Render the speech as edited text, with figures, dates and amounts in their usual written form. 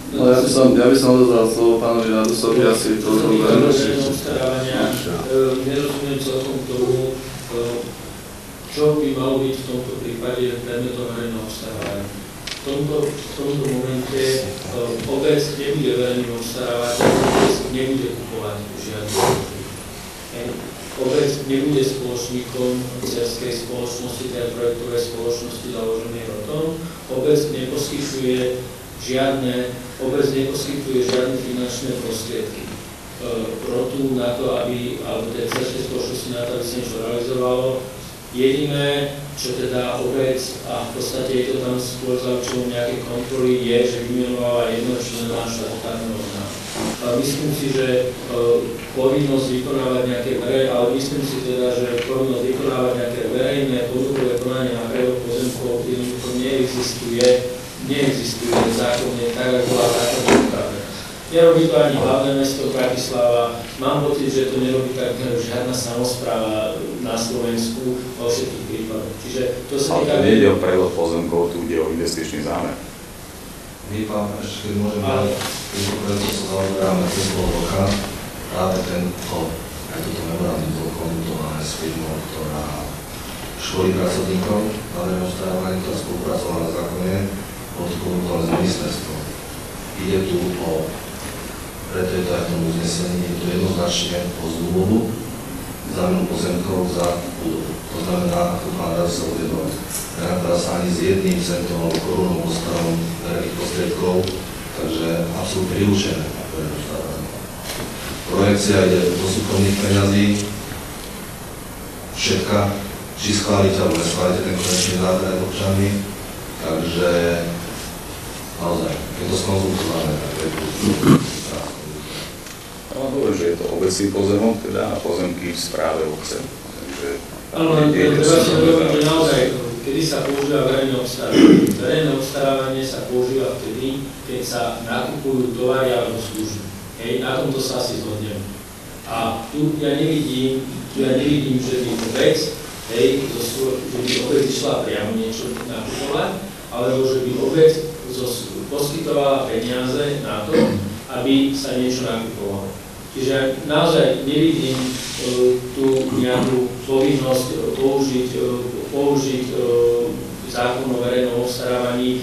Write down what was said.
No ja by som odozdal slovo pánovi Radosovi, asi to verejného obstarávania. Nerozumiem celkom tomu, čo by malo byť v tomto prípade predmetom verejného obstarávania. V tomto momente obec nebude verejným obstarávateľom, obec nebude kupovať žiadne produkty. Obec nebude spoločníkom dcerskej spoločnosti, teda projektovej spoločnosti založenej ROTom. Obec neposkytuje žiadne finančné prostriedky ROTu na to, alebo tej dcerskej spoločnosti na to, aby sa niečo realizovalo. Jediné, čo teda obec, a v podstate je to tam skôr za účelom nejaké kontroly, je, že vymenovala jedno člena štatutárneho orgánu. Myslím si, že povinnosť vykonávať nejaké verejné podnikové konanie na krajoch pozemkov jednoducho neexistuje zákonne, tak ako bola zákonne upravená. Nerobí to ani hlavné mesto Bratislava. Mám pocit, že to nerobí tak žiadna samospráva na Slovensku vo všetkých prípadoch. Čiže to sa týka... Ale to nie ide o prevod pozemkov, tu ide o investičný zámer. My, pán, ešte keď môžeme mať, keď sa zaoberáme cestou roka, práve aj toto memorandum bolo konzultované s firmou, ktorá školí pracovníkov na verejnom obstarávaní, ktorá spolupracovala na zákone, bolo to konzultované s ministerstvom. Ide tu preto je to aj v tom uznesení, je to jednoznačne o zmluvu zámenu pozemkov za budovu. To znamená, ako pán Rado sa uvedol, nenakladá sa ani s jedným centom alebo korunou postavom verejných prostriedkov, takže absolútne vylúčené na verejnom obstarávaní. Projekcia ide do súkromných peňazí, všetka, či schválite alebo neschválite ten konečný záver aj občanmi, takže naozaj, je to skonzultované, tak je to hovorím, že je to obecný pozemok, teda a pozemky v správe obce. Áno, treba si uvedomiť, že naozaj, kedy sa používa verejné obstarávanie. Verejné obstarávanie sa používa vtedy, keď sa nakupujú tovary alebo služby. Na tomto sa asi zhodneme. A tu ja nevidím, že by obec, že by obec išla priamo niečo nakupovať, alebo že by obec poskytovala peniaze na to, aby sa niečo nakupovalo. Čiže naozaj nevidím tú nejakú povinnosť použiť zákon o verejnom obstarávaní